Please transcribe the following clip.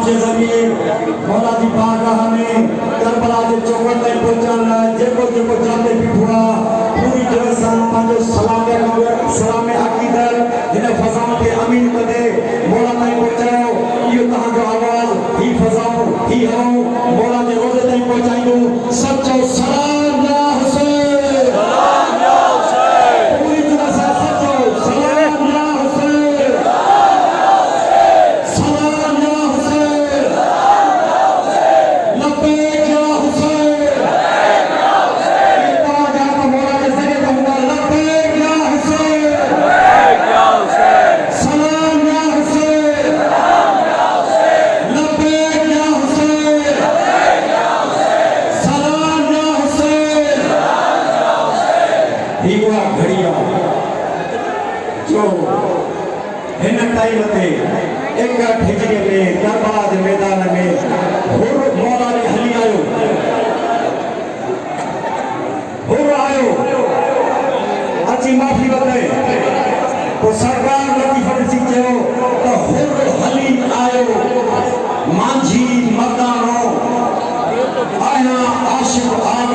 के जरिए मौला जी बारगाह में करबला के चौकट तक पहुंचण लाइ जेको जेको जाते बिठो पूरी दिल सां पंहिंजो सलाम अक़ीदत हिन फ़ज़ाउनि खे अमीन कंदे मौला ताईं पहुचायो। इहो तव्हांजो आवाज़ ही फ़ज़ाऊं ही हवाऊं मौला जे रोज़े ताईं पहुचाईंदो। सचो सलाम या हुसैन, सलाम या हुसैन, पूरी तरह सां सचो सलाम या हुसैन, सलाम या हुसैन, लब्बैक या हुसैन। तव्हां जा त मौला जे ज़रिए त हूंदा लब्बैक या हुसैन, या हुसैन, सलाम या हुसैन, लब्बैक या हुसैन, सलाम या हुसैन। ही उहा घड़ी आहे जो हिन टाइम ते 61 हिजरी में करबला जे मैदान में हुर मौला जी हली आयो, हुर आयो अची माफ़ी वठे तो सरकार लतीफ़ ॾिसी चयो त हुर हली आयो मांझी मर्दानो आया आशिक़ आग